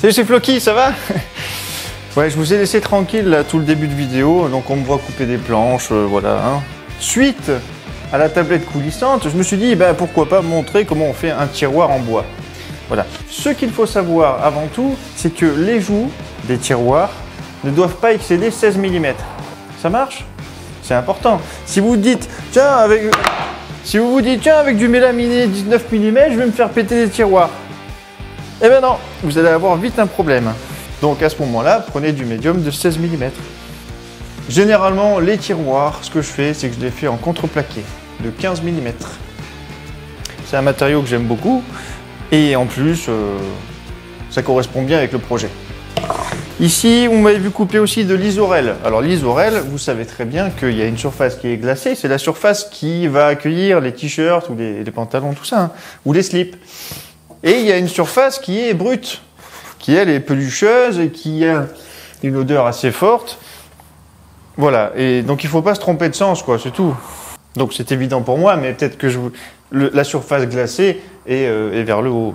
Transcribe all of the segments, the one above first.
Salut, c'est Floki, ça va? Ouais, je vous ai laissé tranquille là tout le début de vidéo, donc on me voit couper des planches, voilà. Hein. Suite à la tablette coulissante, je me suis dit, ben, pourquoi pas montrer comment on fait un tiroir en bois. Voilà. Ce qu'il faut savoir avant tout, c'est que les joues des tiroirs ne doivent pas excéder 16 mm. Ça marche? C'est important. Si vous dites, tiens, avec du mélaminé 19 mm, je vais me faire péter les tiroirs. Eh ben non, vous allez avoir vite un problème. Donc à ce moment-là, prenez du médium de 16 mm. Généralement, les tiroirs, ce que je fais, c'est que je les fais en contreplaqué de 15 mm. C'est un matériau que j'aime beaucoup et en plus, ça correspond bien avec le projet. Ici, vous m'avez vu couper aussi de l'isorel. Alors l'isorel, vous savez très bien qu'il y a une surface qui est glacée. C'est la surface qui va accueillir les t-shirts ou les pantalons, tout ça, hein, ou les slips. Et il y a une surface qui est brute, qui elle est pelucheuse et qui a une odeur assez forte. Voilà, et donc il ne faut pas se tromper de sens, quoi, c'est tout. Donc c'est évident pour moi, mais peut-être que la surface glacée est vers le haut.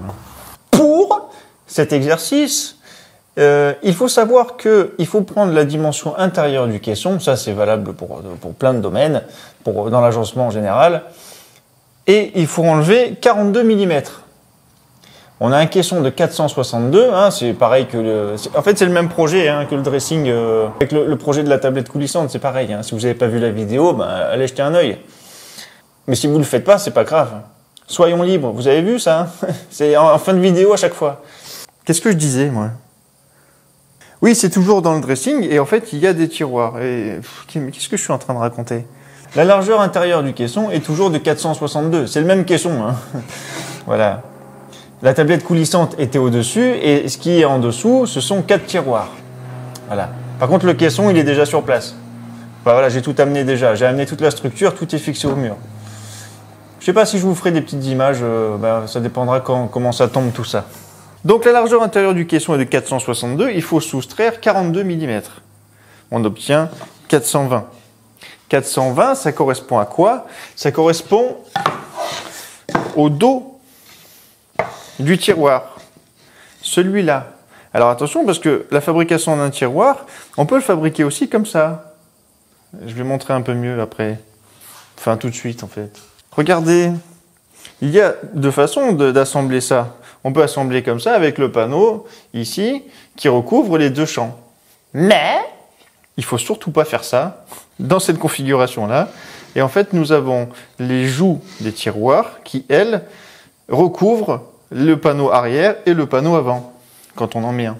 Pour cet exercice, il faut savoir qu'il faut prendre la dimension intérieure du caisson, ça c'est valable pour plein de domaines, dans l'agencement en général, et il faut enlever 42 mm. On a un caisson de 462, hein, c'est pareil que en fait c'est le même projet hein, que le dressing, avec le projet de la tablette coulissante, c'est pareil. Hein. Si vous n'avez pas vu la vidéo, ben, allez jeter un œil. Mais si vous ne le faites pas, c'est pas grave. Soyons libres, vous avez vu ça hein. C'est en fin de vidéo à chaque fois. Qu'est-ce que je disais moi? Oui, c'est toujours dans le dressing et en fait il y a des tiroirs. Et qu'est-ce que je suis en train de raconter? La largeur intérieure du caisson est toujours de 462, c'est le même caisson. Hein. Voilà. La tablette coulissante était au-dessus et ce qui est en dessous, ce sont 4 tiroirs. Voilà. Par contre, le caisson, il est déjà sur place. Enfin, voilà, j'ai tout amené déjà. J'ai amené toute la structure, tout est fixé au mur. Je ne sais pas si je vous ferai des petites images, ça dépendra comment ça tombe tout ça. Donc la largeur intérieure du caisson est de 462, il faut soustraire 42 mm. On obtient 420. 420, ça correspond à quoi? Ça correspond au dos du tiroir, celui-là. Alors attention parce que la fabrication d'un tiroir, on peut le fabriquer aussi comme ça. Je vais montrer un peu mieux après. Enfin tout de suite en fait. Regardez, il y a deux façons d'assembler ça. On peut assembler comme ça avec le panneau ici qui recouvre les deux champs. Mais il faut surtout pas faire ça dans cette configuration-là. Et en fait nous avons les joues des tiroirs qui elles recouvrent le panneau arrière et le panneau avant, quand on en met un.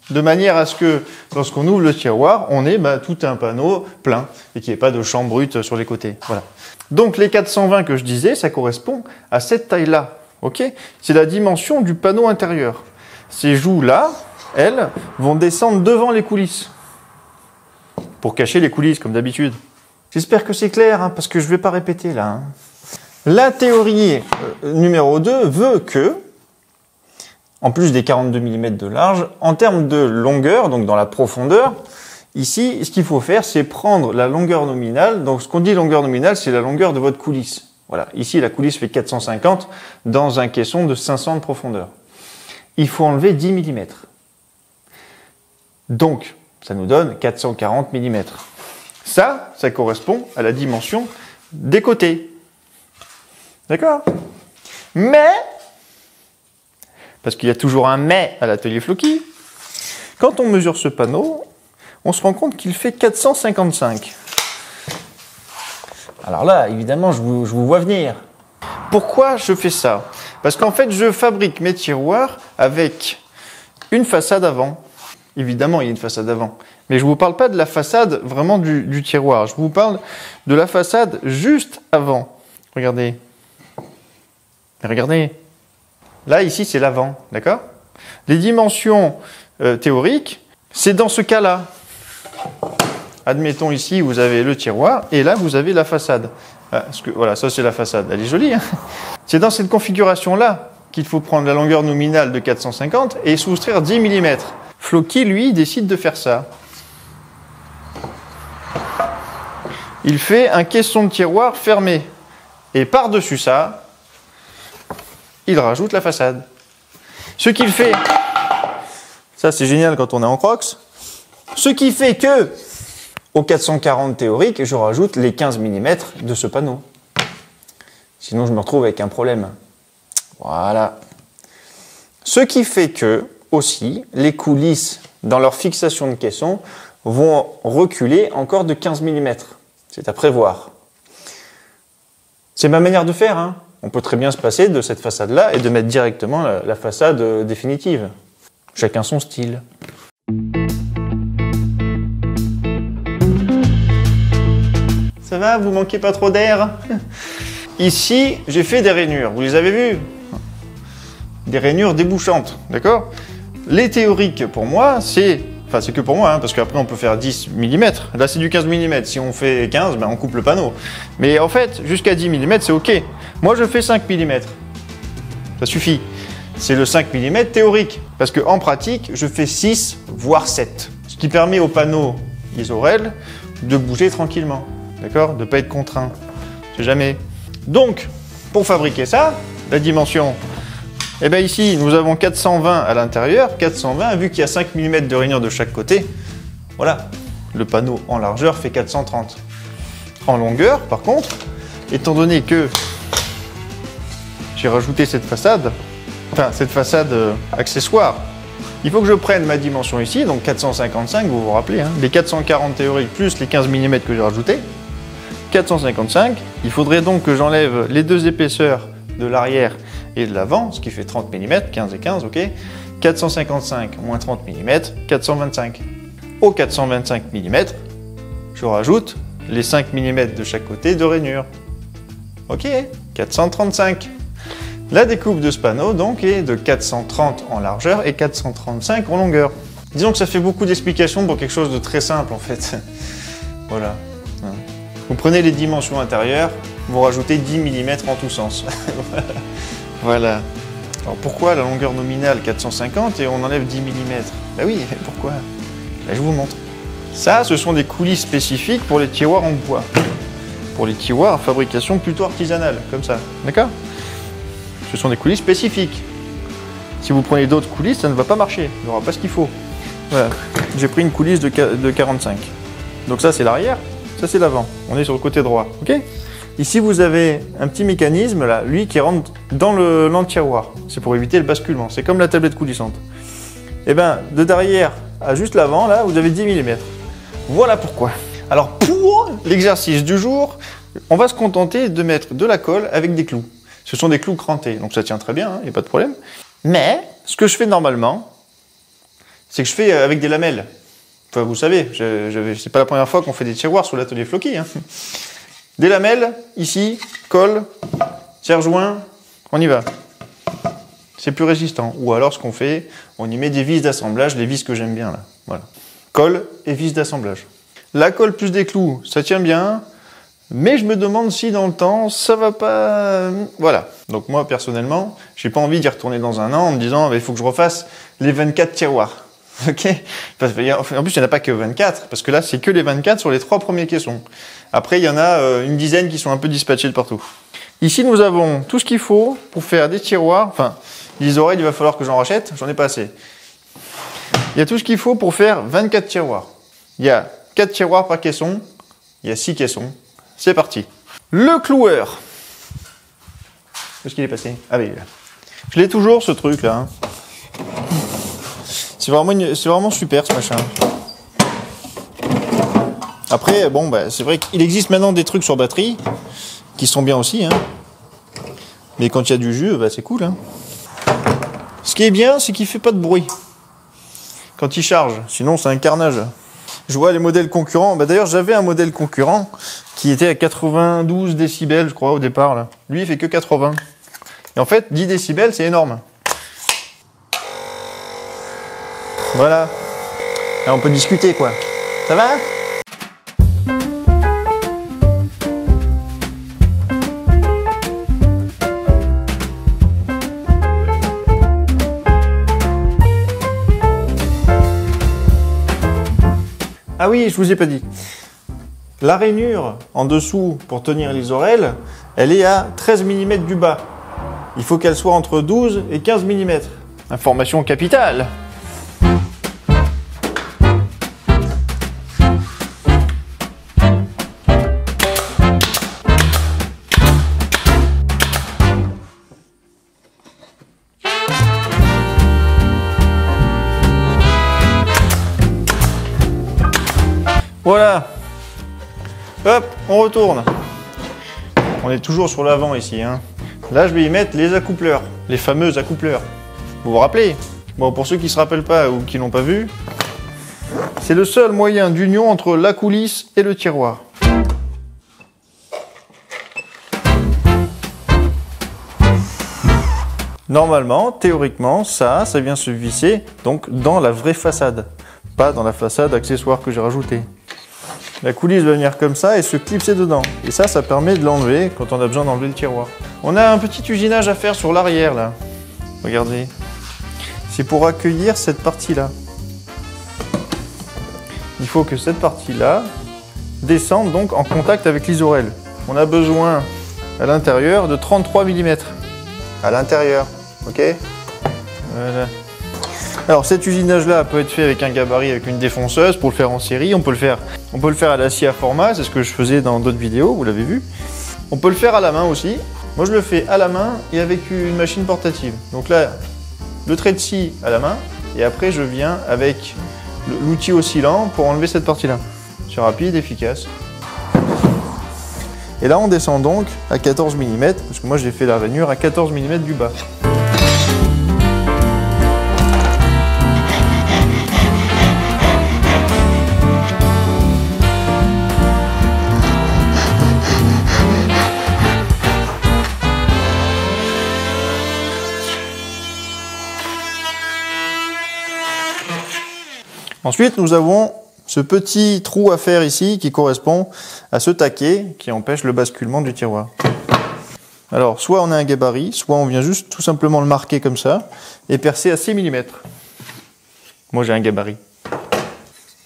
De manière à ce que, lorsqu'on ouvre le tiroir, on ait tout un panneau plein et qu'il n'y ait pas de champ brut sur les côtés. Voilà. Donc les 420 que je disais, ça correspond à cette taille-là. Okay, c'est la dimension du panneau intérieur. Ces joues-là, elles, vont descendre devant les coulisses. Pour cacher les coulisses, comme d'habitude. J'espère que c'est clair, hein, parce que je ne vais pas répéter là. Hein. La théorie numéro 2 veut que, en plus des 42 mm de large, en termes de longueur, donc dans la profondeur, ici, ce qu'il faut faire, c'est prendre la longueur nominale. Donc, ce qu'on dit longueur nominale, c'est la longueur de votre coulisse. Voilà. Ici, la coulisse fait 450 dans un caisson de 500 de profondeur. Il faut enlever 10 mm. Donc, ça nous donne 440 mm. Ça correspond à la dimension des côtés. D'accord? Mais, parce qu'il y a toujours un mais à l'atelier Floki, quand on mesure ce panneau, on se rend compte qu'il fait 455. Alors là, évidemment, je vous vois venir. Pourquoi je fais ça? Parce qu'en fait, je fabrique mes tiroirs avec une façade avant. Évidemment, il y a une façade avant. Mais je ne vous parle pas de la façade vraiment du tiroir. Je vous parle de la façade juste avant. Regardez. Regardez. Là, ici, c'est l'avant, d'accord? Les dimensions théoriques, c'est dans ce cas-là. Admettons ici, vous avez le tiroir, et là, vous avez la façade. Voilà, ça, c'est la façade. Elle est jolie, hein? C'est dans cette configuration-là qu'il faut prendre la longueur nominale de 450 et soustraire 10 mm. Floki, lui, décide de faire ça. Il fait un caisson de tiroir fermé. Et par-dessus ça, il rajoute la façade. Ce qu'il fait, Ça, c'est génial quand on est en Crocs. Ce qui fait que, au 440 théorique, je rajoute les 15 mm de ce panneau. Sinon, je me retrouve avec un problème. Voilà. Ce qui fait que, aussi, les coulisses, dans leur fixation de caisson, vont reculer encore de 15 mm. C'est à prévoir. C'est ma manière de faire, hein. On peut très bien se passer de cette façade-là et de mettre directement la façade définitive. Chacun son style. Ça va, vous manquez pas trop d'air? Ici, j'ai fait des rainures, vous les avez vues? Des rainures débouchantes, d'accord? Les théoriques, pour moi, c'est que pour moi, hein, parce qu'après on peut faire 10 mm. Là, c'est du 15 mm. Si on fait 15, ben, on coupe le panneau. Mais en fait, jusqu'à 10 mm, c'est OK. Moi, je fais 5 mm. Ça suffit. C'est le 5 mm théorique. Parce qu'en pratique, je fais 6, voire 7. Ce qui permet au panneau Isorel de bouger tranquillement. D'accord? De ne pas être contraint. C'est jamais. Donc, pour fabriquer ça, la dimension, eh bien ici, nous avons 420 à l'intérieur. 420, vu qu'il y a 5 mm de rainure de chaque côté, voilà. Le panneau en largeur fait 430. En longueur, par contre, étant donné que j'ai rajouté cette façade, accessoire, il faut que je prenne ma dimension ici, donc 455, vous vous rappelez, hein, les 440 théoriques plus les 15 mm que j'ai rajoutés, 455. Il faudrait donc que j'enlève les deux épaisseurs de l'arrière et de l'avant, ce qui fait 30 mm, 15 et 15, ok. 455 moins 30 mm, 425. Au 425 mm, je rajoute les 5 mm de chaque côté de rainure. Ok, 435. La découpe de ce panneau donc est de 430 en largeur et 435 en longueur. Disons que ça fait beaucoup d'explications pour quelque chose de très simple en fait. Voilà. Vous prenez les dimensions intérieures, vous rajoutez 10 mm en tous sens. Voilà. Alors pourquoi la longueur nominale 450 et on enlève 10 mm? Bah oui, pourquoi? Là, je vous montre. Ça, ce sont des coulisses spécifiques pour les tiroirs en bois. Pour les tiroirs à fabrication plutôt artisanale, comme ça. D'accord? Ce sont des coulisses spécifiques. Si vous prenez d'autres coulisses, ça ne va pas marcher. Il n'y aura pas ce qu'il faut. Voilà. J'ai pris une coulisse de 45. Donc ça, c'est l'arrière. Ça, c'est l'avant. On est sur le côté droit. Ok? Ici, vous avez un petit mécanisme, là, lui, qui rentre dans le tiroir. C'est pour éviter le basculement. C'est comme la tablette coulissante. Et bien, de derrière à juste l'avant, là, vous avez 10 mm. Voilà pourquoi. Alors, pour l'exercice du jour, on va se contenter de mettre de la colle avec des clous. Ce sont des clous crantés, donc ça tient très bien, il n'y a pas de problème. Mais, ce que je fais normalement, c'est que je fais avec des lamelles. Enfin, vous savez, c'est pas la première fois qu'on fait des tiroirs sur l'atelier Floki. Hein. Des lamelles, ici, colle, serre-joint, on y va. C'est plus résistant. Ou alors, ce qu'on fait, on y met des vis d'assemblage, les vis que j'aime bien, là. Voilà. Colle et vis d'assemblage. La colle plus des clous, ça tient bien. Mais je me demande si dans le temps, ça va pas... Voilà. Donc moi, personnellement, j'ai pas envie d'y retourner dans un an en me disant, il faut que je refasse les 24 tiroirs. Ok? En plus, il n'y en a pas que 24, parce que là, c'est que les 24 sur les 3 premiers caissons. Après, il y en a une dizaine qui sont un peu dispatchés de partout. Ici, nous avons tout ce qu'il faut pour faire des tiroirs. Enfin, les oreilles, il va falloir que j'en rachète, j'en ai pas assez. Il y a tout ce qu'il faut pour faire 24 tiroirs. Il y a 4 tiroirs par caisson, il y a 6 caissons. C'est parti. Le cloueur. Où est-ce qu'il est passé? Ah oui, là. Je l'ai toujours, ce truc-là. Hein. C'est vraiment super, ce machin. Après, bon, bah, c'est vrai qu'il existe maintenant des trucs sur batterie qui sont bien aussi. Hein. Mais quand il y a du jus, bah, c'est cool. Hein. Ce qui est bien, c'est qu'il ne fait pas de bruit quand il charge. Sinon, c'est un carnage. Je vois les modèles concurrents. Bah, d'ailleurs, j'avais un modèle concurrent qui était à 92 décibels, je crois, au départ. Là. Lui, il fait que 80. Et en fait, 10 décibels, c'est énorme. Voilà. Là, on peut discuter, quoi. Ça va ? Ah oui, je vous ai pas dit. La rainure en dessous pour tenir l'isorel, elle est à 13 mm du bas. Il faut qu'elle soit entre 12 et 15 mm. Information capitale. Voilà. Hop, on retourne. On est toujours sur l'avant ici, hein. Là, je vais y mettre les accoupleurs, les fameux accoupleurs. Vous vous rappelez? Bon, pour ceux qui ne se rappellent pas ou qui n'ont pas vu, c'est le seul moyen d'union entre la coulisse et le tiroir. Normalement, théoriquement, ça vient se visser donc dans la vraie façade, pas dans la façade accessoire que j'ai rajoutée. La coulisse va venir comme ça et se clipser dedans. Et ça permet de l'enlever quand on a besoin d'enlever le tiroir. On a un petit usinage à faire sur l'arrière là. Regardez. C'est pour accueillir cette partie-là. Il faut que cette partie-là descende donc en contact avec l'isorel. On a besoin à l'intérieur de 33 mm. À l'intérieur, ok? Voilà. Alors cet usinage-là peut être fait avec un gabarit, avec une défonceuse pour le faire en série. On peut le faire à la scie à format, c'est ce que je faisais dans d'autres vidéos, vous l'avez vu. On peut le faire à la main aussi. Moi je le fais à la main et avec une machine portative. Donc là, le trait de scie à la main et après je viens avec l'outil oscillant pour enlever cette partie-là. C'est rapide, efficace. Et là on descend donc à 14 mm, parce que moi j'ai fait la rainure à 14 mm du bas. Ensuite, nous avons ce petit trou à faire ici qui correspond à ce taquet qui empêche le basculement du tiroir. Alors, soit on a un gabarit, soit on vient juste tout simplement le marquer comme ça et percer à 6 mm. Moi, j'ai un gabarit.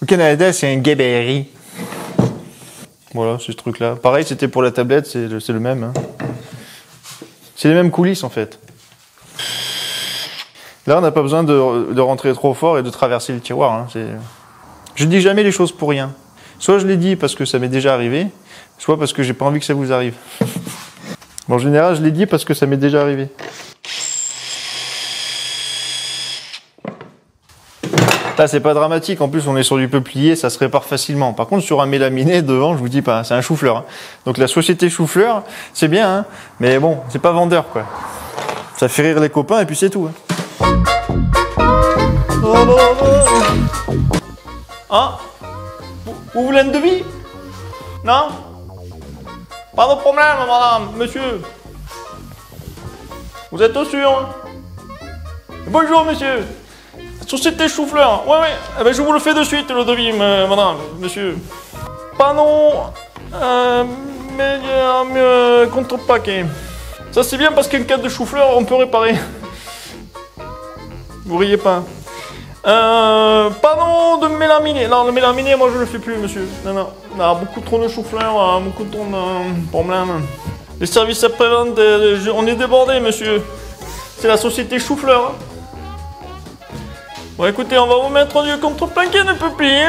Au Canada, c'est un gabarit. Voilà, c'est ce truc-là. Pareil, c'était pour la tablette, c'est le même. Hein. C'est les mêmes coulisses, en fait. Là, on n'a pas besoin de rentrer trop fort et de traverser le tiroir. Hein. Je dis jamais les choses pour rien. Soit je les dis parce que ça m'est déjà arrivé, soit parce que j'ai pas envie que ça vous arrive. En général, je les dis parce que ça m'est déjà arrivé. Là, c'est pas dramatique. En plus, on est sur du peuplier, ça se répare facilement. Par contre, sur un mélaminé, devant, je vous dis pas, c'est un chou-fleur. Hein. Donc la société chou-fleur, c'est bien, hein, mais bon, c'est pas vendeur, quoi. Ça fait rire les copains et puis c'est tout. Hein. Hein? Vous voulez un devis? Non? Pas de problème, madame, monsieur. Vous êtes sûr? Bonjour, monsieur. Société chou-fleur. Ouais. Eh ben, je vous le fais de suite, le devis, madame, monsieur. Pardon. Mais contrepaquet. Ça, c'est bien parce qu'en cas de chou-fleur, on peut réparer. Vous riez pas. Pardon de mélaminé. Non, le mélaminé, moi je le fais plus, monsieur. Non. On a beaucoup trop de chou-fleur, beaucoup trop de problèmes. Les services après-vente, on est débordés, monsieur. C'est la société chou-fleur. Hein. Bon, écoutez, on va vous mettre du contreplaqué de peuplier.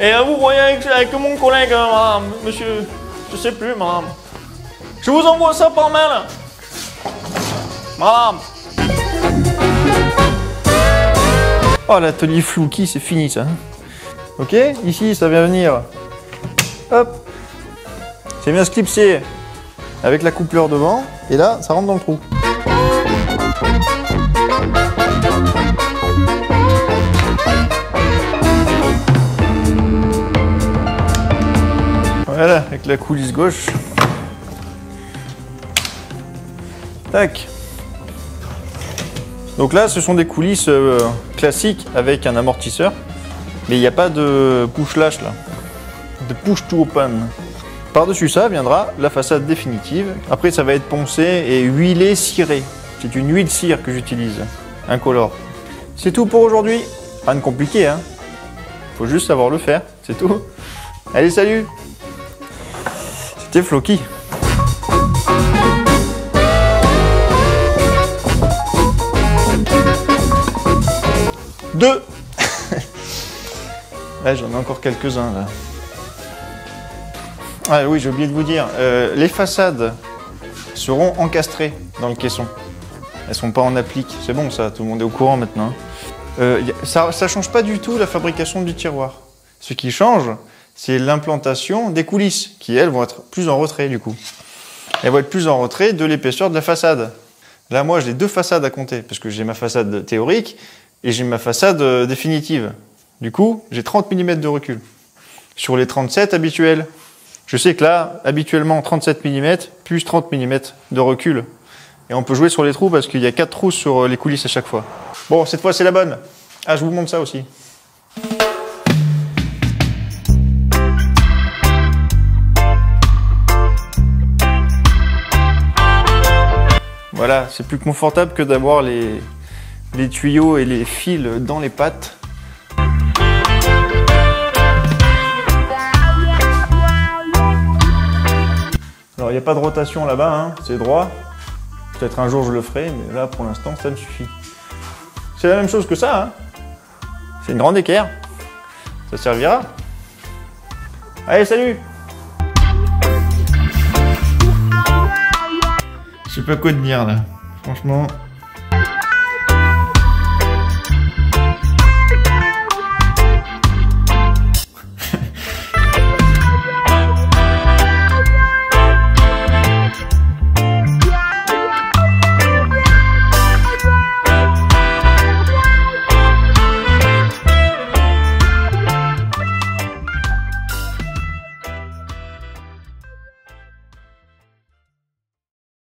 Et vous voyez avec mon collègue, madame, monsieur. Je sais plus, madame. Je vous envoie ça par mail. Madame. Oh, l'atelier Flouki, c'est fini ça. Ok, ici ça vient venir. Hop. Ça vient se clipser avec la coupleur devant. Et là, ça rentre dans le trou. Voilà, avec la coulisse gauche. Tac. Donc là, ce sont des coulisses classiques avec un amortisseur, mais il n'y a pas de push-latch là, de push-to-open. Par-dessus ça viendra la façade définitive. Après, ça va être poncé et huilé, ciré. C'est une huile cire que j'utilise, incolore. C'est tout pour aujourd'hui. Rien de compliqué, hein. Faut juste savoir le faire, c'est tout. Allez, salut. C'était Floki. Deux. Ouais, j'en ai encore quelques-uns là. Ah oui, j'ai oublié de vous dire, les façades seront encastrées dans le caisson. Elles sont pas en applique. C'est bon ça, tout le monde est au courant maintenant. Ça change pas du tout la fabrication du tiroir. Ce qui change, c'est l'implantation des coulisses, qui elles vont être plus en retrait du coup. Elles vont être plus en retrait de l'épaisseur de la façade. Là, moi, j'ai 2 façades à compter, parce que j'ai ma façade théorique et j'ai ma façade définitive. Du coup, j'ai 30 mm de recul. Sur les 37 habituels, je sais que là, habituellement, 37 mm plus 30 mm de recul. Et on peut jouer sur les trous parce qu'il y a 4 trous sur les coulisses à chaque fois. Bon, cette fois, c'est la bonne. Ah, je vous montre ça aussi. Voilà, c'est plus confortable que d'avoir les tuyaux et les fils dans les pattes. Alors, il n'y a pas de rotation là-bas, hein, c'est droit. Peut-être un jour je le ferai, mais là, pour l'instant, ça me suffit. C'est la même chose que ça, hein. C'est une grande équerre. Ça servira. Allez, salut! Je sais pas quoi te dire là. Franchement,